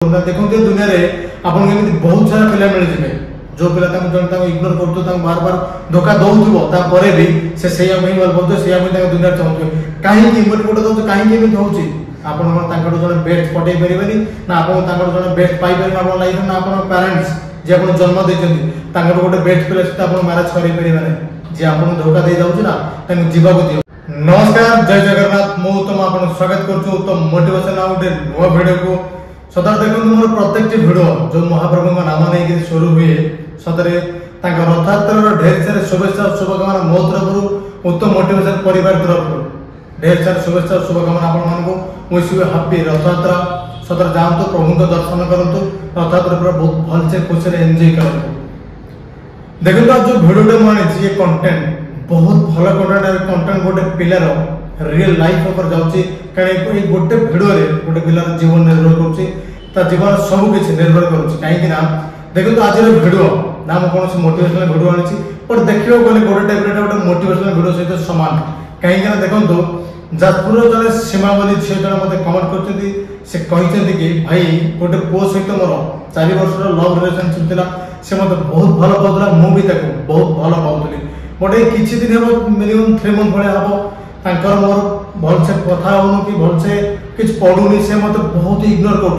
देखो दुनिया में आपन बहुत सारा पिला मिल जाए जो पिला जन इग्नोर कर बार बार धोखा दौर भी से भल पाते दुनिया चाहते कहीं गोटे दौर कहीं होची आपन जन बेस्ट पटे पारे ना आप जन बेस्ट पाइपर आप लाइफ ना आप पेरेंट्स जे आप जन्म देते गोटे बेस्ट पिला सहित आप मैरेज करें जी आपन धोखा दे जाऊँ ना जीवा को दियो। नमस्कार जय जगन्नाथ मु तुम आप स्वागत कर मोटिवेशन गोटे नुआ भिडियो को सतरे देखो मोर प्रत्येक भिडियो जो महाप्रभु का नाम नहीं शुरू हुए सतरे रथयात्रा ढेर सारे शुभेच्छा शुभकामना मो तरफ उत्तम मोटिवेशन परिवार तरफ ढेर सारे शुभेच्छा शुभकामना आप विश यू हैप्पी रथयात्रा सतरे जातु प्रभु को दर्शन करूँ रथयात्रा बहुत भलसे खुशी एंजॉय करूँ। देखो आज जो भिडियो मुझे ये कंटेंट बहुत भल कंटेंट गोटे पिलार रियल लाइफ ऊपर जाऊँगी कहीं गोटे भिडियो गोटे पिलार जीवन निर्भर कर जीवन सब किसी निर्भर करें देखो आज भिडियो ना मुझे मोटिवेशनल भिडियो आनी बट देखा गले गोटे टाइप गोटे मोटिवेशनल भिडियो सहित सामान कहीं देखो जाजपुर जड़े सीमा बोली झील जन मत कमेंट कर कि भाई गोटे पुओ सहित मोर 4 वर्ष लव रिलेशनशिप था से मत बहुत भल पाला मुझे बहुत भल पाऊली बट ये किसी दिन हम मिनिमम 3 मंथ भाया हम मोर भलसे कथा हो कि भलसे किसी पढ़ुनी से मत बहुत इग्नोर कर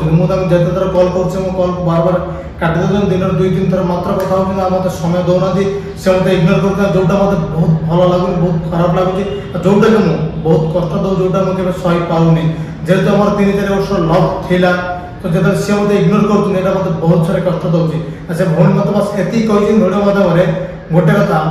जिते थर कल कर कल को बार बार काटी दे दिन 2-3 थर मात्र कथा हो मत समय दौना से मत इग्नोर कर जोटा मत बहुत भल लगुनि बहुत खराब लगुच जोटा कि बहुत कष्ट दो जोटा मुझे सही पाऊनी जेहेतु आम 3-4 वर्ष लव थिला तो जो सी मत इग्नोर कर मत बहुत सारे कष्ट दूसरी से भौणी मत बस एति भिडियो माध्यम गोटे कथा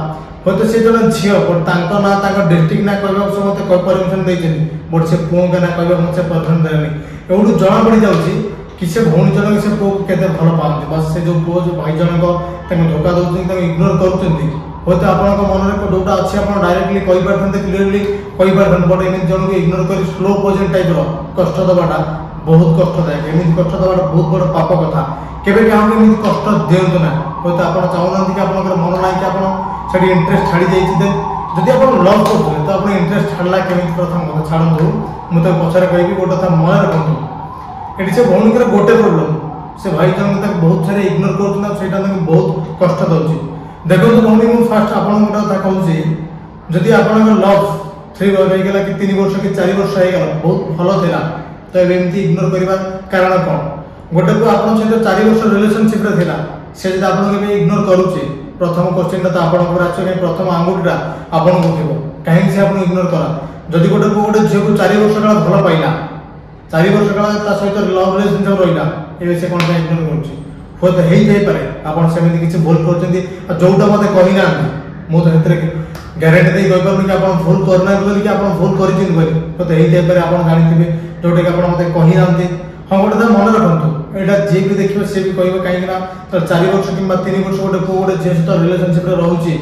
हयतो सी जन झील बट ना डिस्ट्रिक्ट ना कह से मत परमिशन देते बट से पुओ के ना कह से परमिशन देनी एवढू जना पड़ जाऊँगी कि से भौणी जन से पुओ को भल पाते बस से जो पुओ जो भाई जनक धोखा दौरान इग्नोर कर हयतो आप मन में जोटा अच्छे आप डायरेक्टली कहींपारे क्लीयरली कहींपारे बट एम जन को इग्नोर कर स्लो पॉइजन टाइप कष्ट दबाटा बहुत कष्टदायक एमती कष्ट दबाटा बहुत बड़ पाप कथा केवे क्या कष्ट दिंतु ना हयतो आप चाहूना कि आप मन ना कि आप इंटरेस्ट छाड़ी जाइए जदि आप लव करते तो आप इंटरेस्ट छाड़ा केमी प्रथम कथा छाड़ू मुझे पचारे कहि गोटे कथा मन रखु ये से भौणीकर गोटे प्रोब्लेम से भाई जन बहुत सारे इग्नोर कर बहुत कष्ट दूसरी देखो भौणी मुझे फास्ट आप गोटे कथा कहूँ जदि आप लव 3 रहीगला कि 3 वर्ष कि 4 वर्ष होगा बहुत भल था तो एमती इग्नोर करने कारण कौन गोटे को आप सहित 4 वर्ष रिलेशनशिप था से जब आपको इग्नोर करुचे प्रथम क्वेश्चन तो आप प्रथम आंगुठा आपन को थी कहीं से आपको इग्नोर करा जदि गोटे को गोटे झील को 4 वर्ष काल भल पाइला 4 वर्ष काल सहित लव रिलेशनशिप रहा ये से कौन इग्नोर कर पारे आपमती किसी भूल कर जोटा मत कही ना मुझे ग्यारंटी दे कहीपर कि आप भूल करना कि आप भूल कर आप जानी जोटा कि आप मत कही ना हाँ गोटे मन रखु यहाँ जी भी देखिए सी भी कह कहीं 4 वर्ष कि 3 वर्ष गोटे पुओ गोटे झील सहित रिलेशनशिप रोचे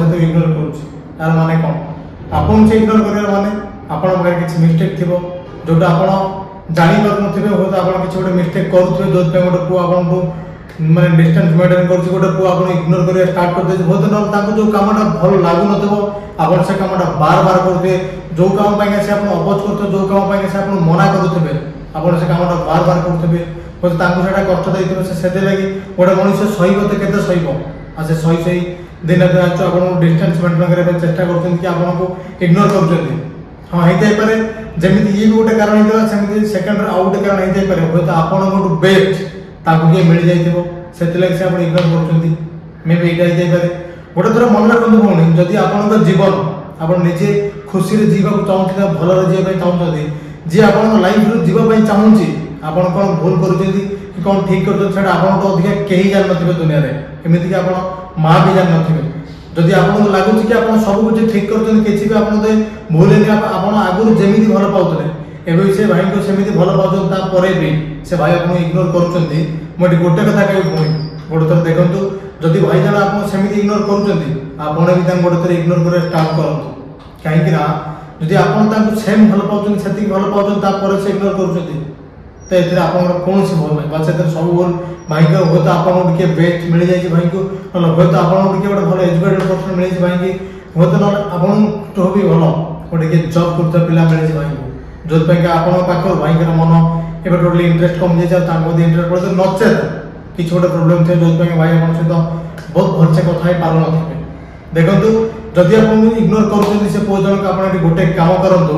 से इग्नोर कर माने कौन आपन से इग्नोर कर माने आपण किसी मिस्टेक थी जोटा आप जापर हूँ आप किसी गोटे मिस्टेक करुवे जो गोटे पुओ आपको माने डिस्टेंस मेंटेन कर गोटे पुओ आप इग्नोर कर स्टार्ट करदे बहुत ना जो कमटा भल लगुन आप से कमटा बार बार करुवे जो कम से आप अपोज करते जो कम से आप मना करुवे आप से कमटा बार बार करुवे से कष्ट देते से लगी गोटे मनुष्य सहीब तो के सहीब आ से सही सही दिन आप डिस्टेंस मेंटेन करने चेष्टा करको इग्नोर कर हाँ होपे जमी ये भी गोटे कारण होता सेकेंड आउ गोटे कारण होपे हूँ आप बेस्ट किए मिल जाइए से आप इग्नोर कर मे भी यहाँ होपे गोटे थर मन रखु भौणी जदि आप जीवन आप निजे खुशी जीवा चाहते भल जीवा चाहते जी आप लाइफ जीवाई चाहूँगी आप कौन भूल कर कौन ठीक कर आप अधिक कहीं जान न दुनिया में एमती आप माँ भी जान न जदि आपको लगुच कि आप सब कुछ ठीक कर किसी भी आप भूल आप आगुरी जमी भल पाते एवं से भाई को सेमती भल पाते भी से भाई आपको इग्नोर कर मुझे गोटे कथा कह पुणी गोटे थर देखूँ जदि भाई जान आप सेमती इग्नोर कर भी गोटे थर इग्नोर कर स्टार्ट करूँ कहीं जदि आप सेम भल पाँच से भल पाँच से इग्नोर कर तो ये आप कौन सी भूल ना से सब भूल भाई को हूँ तो आपको बेस्ट मिल जाए भाई को हूँ तो आपको गोटे भल एजुकेटेड पर्सन मिले भाई की हूँ तो आपठ भी भल गोटे जब कर पिला मिले भाई को जो आप भाई मन ଏବେ ଟୋଟାଲି ଇଣ୍ଟରେଷ୍ଟ କମି ଯାଇଛି ତାଙ୍କ ଇଣ୍ଟରେଷ୍ଟ ପଡେ ନଚେତ କିଛି ଗୋଟେ ପ୍ରୋବ୍ଲେମ ଥାଏ ଯୋଉଥିପାଇଁ ଭାଇ ଆପଣଙ୍କ ସହିତ ବହୁତ ଭଲସେ କଥା ହେଇ ପାରୁନଥିବେ। ଦେଖନ୍ତୁ ଯଦି ଆପଣ ଇଗ୍ନୋର କରୁଛନ୍ତି ସେ ପୁଅ ଜଣକ ଆପଣ ଏଠି ଗୋଟେ କାମ କରନ୍ତୁ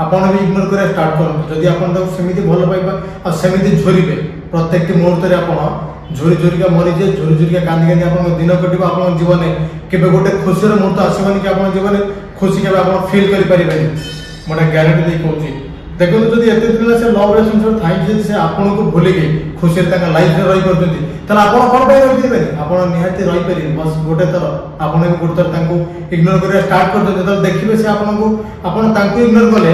ଆପଣ ବି ଇଗ୍ନୋର କରିବା ଷ୍ଟାର୍ଟ କରନ୍ତୁ। ଯଦି ଆପଣ ତାକୁ ସେମିତି ଭଲ ପାଇବା ଆଉ ସେମିତି ଝୁରିବେ ପ୍ରତ୍ୟେକଟି ମୁହୂର୍ତ୍ତରେ ଆପଣ ଝୁରି ଝୁରିକା ମରିଯିବେ ଝୁରି ଝୁରିକା କାନ୍ଦି କାନ୍ଦି ଆପଣଙ୍କ ଦିନ କଟିବ। ଆପଣଙ୍କ ଜୀବନରେ କେବେ ଗୋଟେ ଖୁସିର ମୁହୂର୍ତ୍ତ ଆସିବନି କି ଆପଣଙ୍କ ଜୀବନରେ ଖୁସି କେବେ ଆପଣ ଫିଲ୍ କରିପାରିବେନି। ମୁଁ ଗୋଟେ ଗ୍ୟାରେଣ୍ଟି ଦେଇ କହୁଛି। ଦେଖନ୍ତୁ ଯଦି ଏତେ ଦିନ ସେ ଲଭ୍ ରିଲେସନସିପ୍ ଥାଇକି ଯଦି ସେ ଆପଣଙ୍କୁ ଭୁଲିକି ଖୁସିରେ ତାଙ୍କ ଲାଇଫରେ ରହିପାରୁଛନ୍ତି ତାହେଲେ ଆପଣ କ'ଣ ପାଇଁ ରହିପାରିବେନି? ଆପଣ ନିହାତି ରହିପାରିବେ। ବସ୍ ଗୋଟେ ଥର ଆପଣ ବି ଗୋଟେ ଥର ତାଙ୍କୁ ଇଗ୍ନୋର କରିବା ଷ୍ଟାର୍ଟ କରୁଛନ୍ତି ଯେତେବେଳେ ଦେଖିବେ ସେ ଆପଣଙ୍କୁ ଆପଣ ତାଙ୍କୁ ଇଗ୍ନୋର କଲେ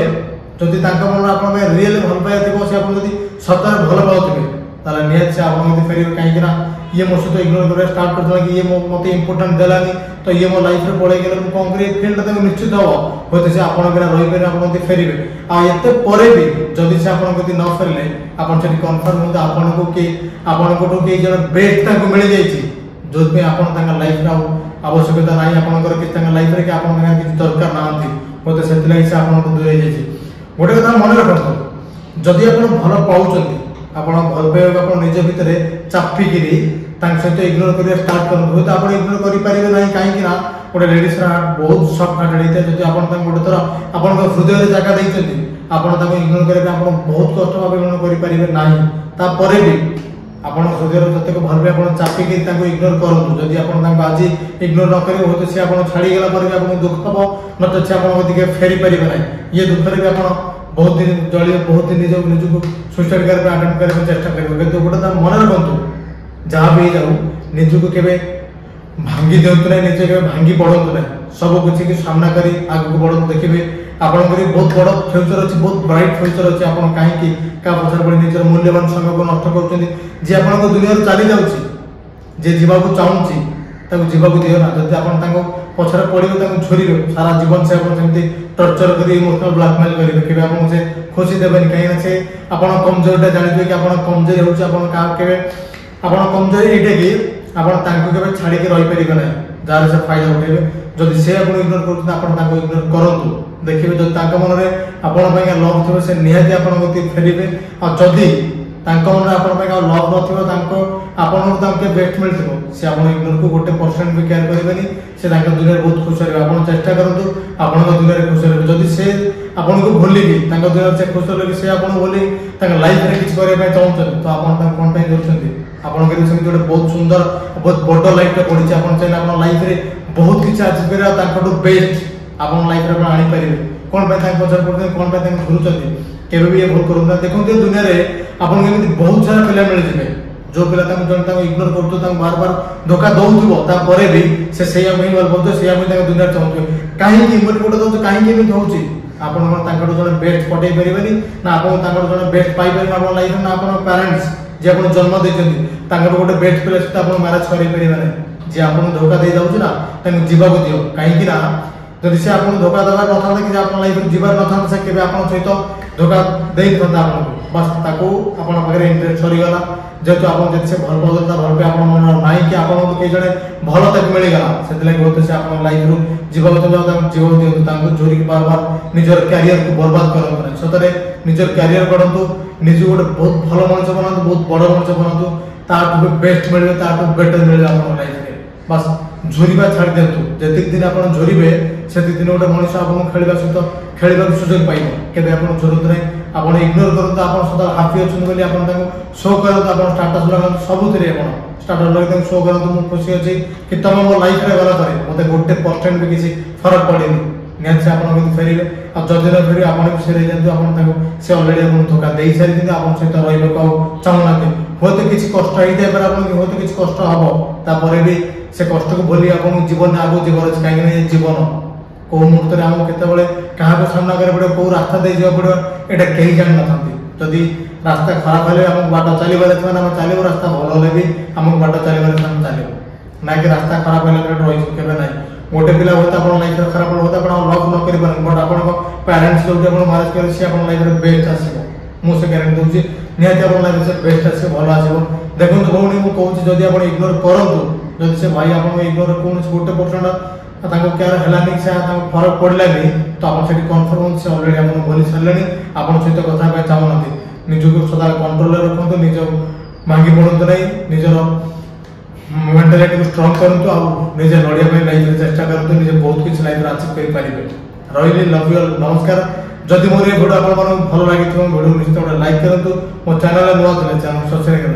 ଯଦି ତାଙ୍କ ମନରେ ଆପଣଙ୍କ ପାଇଁ ରିଏଲ ଭଲ ପାଇବା ଥିବ ସେ ଆପଣ ଯଦି ସତରେ ଭଲ ପାଉଥିବେ ତାହେଲେ ନିହାତି ସେ ଆପଣଙ୍କ ଯଦି ଫେରିବେ। କାହିଁକି ନା ଇଏ ମୋ ସହିତ ଇଗ୍ନୋର କରିବା ଷ୍ଟାର୍ଟ କରୁଥିଲା କି ଇଏ ମୋତେ ଇମ୍ପୋର୍ଟାଣ୍ଟ ଦେଲାନି ତ ଇଏ ମୋ ଲାଇଫରେ ପଳେଇ ଗଲେ ମୁଁ କ'ଣ କରିବି ଫିଲ୍ଡଟା ତାଙ୍କୁ ନିଶ୍ଚିତ ହବ ହୁଏତ ସେ ଆପଣଙ୍କ ବିନା ରହିପାରିବେ ଆପଣ ଯଦି ଫେରିବେ। ଆଉ ଏତେ ପରେ ବି ଯଦି ସେ ଆପଣଙ୍କ ଯଦି ନ ଫେରିଲେ ଆପଣ ସେଠି କନଫର୍ମ ହୁଅନ୍ତୁ ଆପଣଙ୍କୁ କି ଆପଣଙ୍କଠୁ କେହି ଜଣେ ବେଷ୍ଟ ତାଙ୍କୁ ମିଳିଯାଇଛି ଯୋଉଥିପାଇଁ ଆପଣ ତାଙ୍କ ଲାଇଫରେ ଆଉ ଆବଶ୍ୟକତା ନାହିଁ ଆପଣଙ୍କର କିଛି ତାଙ୍କ ଲାଇଫରେ କି ଆପଣ ତାଙ୍କର କିଛି ଦରକାର ନାହାନ୍ତି ହୁଏତ ସେଥିଲାଗି ସେ ଆପଣଙ୍କୁ ଦୂରେଇ ଯାଇଛି। ଗୋଟେ କଥା ମନେ ରଖନ୍ତୁ ଯଦି ଆପଣ ଭଲ ପାଉଛନ୍ତି ଆପଣ ଭଲ ପାଇବାକୁ ଆପଣ ନିଜ ଭିତରେ ଚାପିକିରି ତାଙ୍କ ସହିତ ଇଗ୍ନୋର କରିବା ଷ୍ଟାର୍ଟ କରନ୍ତୁ ହୁଏତ ଆପଣ ଇଗ୍ନୋର କରିପାରିବେ ନାହିଁ। କାହିଁକି ନା ଗୋଟେ ଲେଡିଜର ହାର୍ଟ ବହୁତ ସଫ୍ଟ ହାର୍ଟେଡ୍ ହେଇଥାଏ। ଯଦି ଆପଣ ତାଙ୍କୁ ଗୋଟେ ଥର ଆପଣଙ୍କ ହୃଦୟରେ ଜାଗା ଦେଇଛନ୍ତି ଆପଣ ତାଙ୍କୁ ଇଗ୍ନୋର କରିବା ଆପଣ ବହୁତ କଷ୍ଟ ଭାବେ ଇଗ୍ନୋର କରିପାରିବେ ନାହିଁ। ତାପରେ ବି ଆପଣ ହୃଦୟର ଯେତେକ ଭଲ ପାଇ ଆପଣ ଚାପିକି ତାଙ୍କୁ ଇଗ୍ନୋର କରନ୍ତୁ। ଯଦି ଆପଣ ତାଙ୍କୁ ଆଜି ଇଗ୍ନୋର ନ କରିବେ ହୁଏତ ସେ ଆପଣ ଛାଡ଼ିଗଲା ପରେ ବି ଆପଣଙ୍କୁ ଦୁଃଖ ହବ ନଚେତ ସେ ଆପଣଙ୍କ ଦିକେ ଫେରି ପାରିବେ ନାହିଁ। ଇଏ ଦୁଃଖରେ ବି ଆପଣ ବହୁତ ଦିନ ଜଳିବେ ବହୁତ ଦିନ ନିଜକୁ ସୁଇସାଇଡ୍ କରିବା ଆଟେମ୍ପ କରିବାକୁ ଚେଷ୍ଟା କରିବେ। କିନ୍ତୁ ଗୋଟେ ତା ମନେ ରଖନ୍ତୁ ଯାହା ବି ହେଇଯାଉ ନିଜକୁ କେବେ ଭାଙ୍ଗି ଦିଅନ୍ତୁ ନାହିଁ ନିଜେ କେବେ ଭାଙ୍ଗି ପଡ଼ନ୍ତୁ ନାହିଁ। ସବୁ କିଛି ସାମ୍ନା କରି ଆଗକୁ ବଢ଼ନ୍ତୁ। ଦେଖିବେ ଆପଣଙ୍କର ବହୁତ ବଡ଼ ଫ୍ୟୁଚର ଅଛି ବହୁତ ବ୍ରାଇଟ୍ ଫ୍ୟୁଚର ଅଛି। ଆପଣ କାହିଁକି କାହା ପଛରେ ପଡ଼ି ନିଜର ମୂଲ୍ୟବାନ ସମୟକୁ ନଷ୍ଟ କରୁଛନ୍ତି? ଯିଏ ଆପଣଙ୍କ ଦୁନିଆରୁ ଚାଲି ଯାଉଛି ଯିଏ ଯିବାକୁ ଚାହୁଁଛି ତାକୁ ଯିବାକୁ ଦିଅ ନା। ଯଦି ଆପଣ ତାଙ୍କ ପଛରେ ପଡ଼ିବେ ତାଙ୍କୁ ଝୁରିବେ ସାରା ଜୀବନ ସେ ଆପଣ ସେମିତି ଟର୍ଚର କରି ଇମୋସନାଲ ବ୍ଲାକମେଲ କରିବେ କେବେ ଆପଣଙ୍କୁ ସେ ଖୁସି ଦେବେନି। କାହିଁକିନା ସେ ଆପଣ କମଜୋରିଟା ଜାଣିଥିବେ କି ଆପଣ କମଜୋରି ହେଉଛି ଆପଣ କାହାକୁ କେବେ ଆପଣ କମଜୋରି ଏଇଟା କି ଆପଣ ତାଙ୍କୁ କେବେ ଛାଡ଼ିକି ରହିପାରିବେ ନାହିଁ ଯାହାର ସେ ଫାଇଦା ଉଠେଇବେ। ଯଦି ସେ ଆପଣ ଇଗ୍ନୋର କରୁଛନ୍ତି ଆପଣ ତାଙ୍କୁ ଇଗ୍ନୋର କରନ୍ତୁ। ଦେଖିବେ ଯଦି ତାଙ୍କ ମନରେ ଆପଣ ପାଇଁ ଲଭ୍ ଥିବ ସେ ନିହାତି ଆପଣଙ୍କ କତିକି ଫେରିବେ। ଆଉ ଯଦି ତାଙ୍କ ମନରେ ଆପଣ ପାଇଁ ଆଉ ଲଭ୍ ନଥିବ ତାଙ୍କ ଆପଣଙ୍କୁ ତାଙ୍କୁ ବେଷ୍ଟ ମିଳିଥିବ ସେ ଆପଣ ଇଗ୍ନୋରକୁ 1% ବି କେୟାର କରିବେନି। ସେ ତାଙ୍କ ଦୁନିଆରେ ବହୁତ ଖୁସି ରହିବେ। ଆପଣ ଚେଷ୍ଟା କରନ୍ତୁ ଆପଣଙ୍କ ଦୁନିଆରେ ଖୁସି ରହିବେ। ଯଦି ସେ ଆପଣଙ୍କୁ ଭୁଲିକି ତାଙ୍କ ଦୁନିଆରେ ସେ ଖୁସି ରହିବେ ସେ ଆପଣଙ୍କୁ ଭୁଲି ତାଙ୍କ ଲାଇଫରେ କିଛି କରିବା ପାଇଁ ଚାହୁଁଛନ୍ତି ତ ଆପଣ ତାଙ୍କୁ କ'ଣ ପାଇଁ କରୁଛନ୍ତି? ଆପଣଙ୍କର ସେମିତି ଗୋଟେ ବହୁତ ସୁନ୍ଦର ବହୁତ ବଡ଼ ଲାଇଫଟା ପଡ଼ିଛି। ଆପଣ ଚାହିଁଲେ ଆପଣ ଲାଇଫରେ ବହୁତ କିଛି ଆଚିଭ୍ କରିବେ ଆଉ ତାଙ୍କଠୁ ବେଷ୍ଟ ଆପଣ ଲାଇଫରେ ଆପଣ ଆଣିପାରିବେ। କ'ଣ ପାଇଁ ତାଙ୍କ ପଛରେ ପଡ଼ୁଛନ୍ତି କ'ଣ ପାଇଁ ତାଙ୍କୁ ଘୁରୁଛନ୍ତି? କେବେ ବି ଏ ଭୁଲ କରନ୍ତୁ ନା। ଦେଖନ୍ତୁ ଏ ଦୁନିଆରେ ଆପଣଙ୍କୁ ଏମିତି ବହୁତ ସାରା ପିଲା ମିଳିଯିବେ ଯୋଉ ପିଲା ତାଙ୍କୁ ଜଣେ ତାଙ୍କୁ ଇଗ୍ନୋର କରୁଥିବ ତାଙ୍କୁ ବାର ବାର ଧୋକା ଦଉଥିବ ତାପରେ ବି ସେ ସେଇଆକୁ ହିଁ ଭଲ ପାଉଥିବ ସେଇଆକୁ ହିଁ ତାଙ୍କ ଦୁନିଆରେ ଚାହୁଁଥିବେ। କାହିଁକି ଇମୋଟି ଗୋଟେ ଦଉଛି କାହିଁକି ଏମିତି ହଉଛି? ଆପଣ କ'ଣ ତାଙ୍କଠୁ ଜଣେ ବେଷ୍ଟ ପଠେଇ ପାରିବେନି ନା ଆପଣ ତାଙ୍କଠୁ ଜଣେ ବେଷ୍ଟ ପାଇପାରିବେନି ଆପଣଙ୍କ ଲାଇଫରେ ନା ଆପଣଙ୍କ ପ୍ୟାରେଣ୍ଟସ୍ ଯିଏ ଆପଣ ଜନ୍ମ ଦେଇଛନ୍ତି ତାଙ୍କଠୁ ଗୋଟେ ବେଷ୍ଟ ପିଲା ସହିତ ଆପଣ ମ୍ୟାରେଜ କରିପାରିବେ ନାହିଁ। ଯିଏ ଆପଣଙ୍କୁ ଧୋକା ଦେଇଯାଉଛି ନା ତାଙ୍କୁ ଯିବାକୁ ଦିଅ। କାହିଁକି ନା ଯଦି ସେ ଆପଣଙ୍କୁ ଧୋକା ଦେବାର ନଥାନ୍ତା କି ଆପଣଙ୍କ ଲାଇଫରେ ଯିବାର ନଥାନ୍ତା ସେ କେବେ ଆପଣଙ୍କ ସହିତ ଧୋକା ଦେଇଥାନ୍ତା ଆପଣଙ୍କୁ। ବାସ୍ ତାକୁ ଆପଣଙ୍କ ପାଖରେ ଇଣ୍ଟରେଷ୍ଟ ସରିଗଲା ଯେହେତୁ ଆପଣ ଯଦି ସେ ଭଲ ପାଉଛନ୍ତି ତା ଭଲ ପାଇ ଆପଣ ମନରେ ନାହିଁ କି ଆପଣଙ୍କୁ କେହି ଜଣେ ଭଲ ତାକୁ ମିଳିଗଲା ସେଥିଲାଗି ହୁଏତ ସେ ଆପଣଙ୍କ ଲାଇଫରୁ ଯିବାକୁ ଚାହୁଁଛନ୍ତି ତାଙ୍କୁ ଯିବାକୁ ଦିଅନ୍ତୁ। ତାଙ୍କୁ ଝୁରିକି ବାର ବାର ନିଜର କ୍ୟାରିୟରକୁ ବର୍ବାଦ କରନ୍ତୁ ନାହିଁ। ସତରେ ନିଜର କ୍ୟାରିୟର ଗଢ଼ନ୍ତୁ ନିଜକୁ ଗୋଟେ ବହୁତ ଭଲ ମଣିଷ ବନାନ୍ତୁ ବହୁତ ବଡ଼ ମଣିଷ ବନାନ୍ତୁ। ତାଠୁ ବେଷ୍ଟ ମିଳିବେ ତାଠୁ ବେଟର ମିଳିବେ ଆପଣଙ୍କ ଲାଇଫରେ। ବାସ୍ ଝୁରିବା ଛାଡ଼ି ଦିଅନ୍ତୁ। ଯେତିକି ଦିନ ଆପଣ ଝୁରିବେ ସେତିକି ଦିନ ଗୋଟେ ମଣିଷ ଆପଣଙ୍କୁ ଖେଳିବା ସହିତ ଖେଳିବାକୁ ସୁଯୋଗ ପାଇବ। କେବେ ଆପଣ ଝୁରନ୍ତୁ ନାହିଁ ଆପଣ ଇଗ୍ନୋର କରନ୍ତୁ। ଆପଣ ସଦା ହାପି ଅଛନ୍ତି ବୋଲି ଆପଣ ତାଙ୍କୁ ଶୋ କରନ୍ତୁ ଆପଣ ଷ୍ଟାଟସ୍ ଲଗାନ୍ତୁ ସବୁଥିରେ ଆପଣ ଷ୍ଟାଟସ୍ ଲଗାଇ ତାଙ୍କୁ ଶୋ କରନ୍ତୁ ମୁଁ ଖୁସି ଅଛି କି ତମେ ମୋ ଲାଇଫରେ ଗଲା ପରେ ମୋତେ 1% ବି କିଛି ଫରକ ପଡ଼ିନି। ନିହାତି ସେ ଆପଣ କିନ୍ତୁ ଫେରିବେ। ଆଉ ଯଦି ନ ଫେରିବେ ଆପଣ ବି ଫେରାଇ ଦିଅନ୍ତୁ ଆପଣ ତାଙ୍କୁ ସେ ଅଲରେଡ଼ି ଆପଣଙ୍କୁ ଧୋକା ଦେଇସାରିଛନ୍ତି ଆପଣଙ୍କ ସହିତ ରହିବାକୁ ଆଉ ଚାହୁଁନାହାନ୍ତି। ହୁଏତ କିଛି କଷ୍ଟ ହେଇଥାଏ ପାରେ ଆପଣଙ୍କୁ ହୁଏତ କିଛି କଷ୍ଟ ହବ ତାପରେ ବି ସେ କଷ୍ଟକୁ ଭୁଲି ଆପଣଙ୍କୁ ଜୀବନରେ ଆଗକୁ ଯିବାର ଅଛି। କାହିଁକିନା ଏ ଜୀବନ କୋଉ ମୁହୂର୍ତ୍ତରେ ଆମକୁ କେତେବେଳେ କାହାକୁ ସାମ୍ନା କରିବାକୁ ପଡ଼ିବ କୋଉ ରାସ୍ତା ଦେଇ ଯିବାକୁ ପଡ଼ିବ ଏଇଟା କେହି ଜାଣିନଥାନ୍ତି। ଯଦି ରାସ୍ତା ଖରାପ ହେଲେ ଆମକୁ ବାଟ ଚାଲିବାରେ ଥିବା ଆମେ ଚାଲିବୁ ରାସ୍ତା ଭଲ ହେଲେ ବି ଆମକୁ ବାଟ ଚାଲିବାରେ ଆମେ ଚାଲିବୁ ନାକି ରାସ୍ତା ଖରାପ ହେଲେ ରହିଛୁ କେବେ ନାହିଁ। ଗୋଟେ ପିଲା ହୁଏତ ଆପଣ ଲାଇଫରେ ଖରାପ ହୁଏତ ଆପଣ ଲଭ୍ ନ କରିପାରନ୍ତି ବଟ୍ ଆପଣଙ୍କ ପ୍ୟାରେଣ୍ଟସ୍ ଯୋଉଠି ଆପଣ ମ୍ୟାରେଜ କରିବେ ସିଏ ଆପଣଙ୍କ ଲାଇଫରେ ବେଷ୍ଟ ଆସିବ। ମୁଁ ସେ ଗ୍ୟାରେଣ୍ଟି ଦେଉଛି ନିହାତି ଆପଣଙ୍କ ଲାଇଫରେ ବେଷ୍ଟ ଆସିବ ଭଲ ଆସିବ। ଦେଖନ୍ତୁ ଭଉଣୀ ମୁଁ କହୁଛି ଯଦି ଆପଣ ଇଗ୍ନୋର କରନ୍ତୁ ଯଦି ସେ ଭାଇ ଆପଣଙ୍କୁ ଇଗ୍ନୋର କୌଣସି 1% ତାଙ୍କୁ କେୟାର ହେଲାନି ସେ ତାଙ୍କୁ ଫରକ ପଡ଼ିଲାନି ତ ଆପଣ ସେଠି କନଫର୍ମ ହୁଅନ୍ତୁ ସେ ଅଲରେଡ଼ି ଆପଣଙ୍କୁ ଭୁଲି ସାରିଲେଣି ଆପଣଙ୍କ ସହିତ କଥା ହେବା ପାଇଁ ଚାହୁଁନାହାନ୍ତି। ନିଜକୁ ସଦା କଣ୍ଟ୍ରୋଲରେ ରଖନ୍ତୁ, ନିଜ ଭାଙ୍ଗି ପଡ଼ନ୍ତୁ ନାହିଁ, ନିଜର ମେଣ୍ଟାଲିଟିକୁ ଷ୍ଟ୍ରଙ୍ଗ କରନ୍ତୁ ଆଉ ନିଜେ ଲଢ଼ିବା ପାଇଁ ଲାଇଫରେ ଚେଷ୍ଟା କରନ୍ତୁ, ନିଜେ ବହୁତ କିଛି ଲାଇଫରେ ଆଚିଭ୍ କରିପାରିବେ। ରହିଲି, ଲଭ୍ ୟୁ ଅଲ୍, ନମସ୍କାର। ଯଦି ମୋର ଏ ଭିଡ଼ିଓ ଆପଣମାନଙ୍କୁ ଭଲ ଲାଗିଥିବ ଭିଡ଼ିଓ ନିଶ୍ଚିତ ଗୋଟେ ଲାଇକ୍ କରନ୍ତୁ। ମୋ ଚ୍ୟାନେଲରେ ନୂଆ ଥିଲେ ଚ୍ୟାନେଲ ସବସ୍କ୍ରାଇବ୍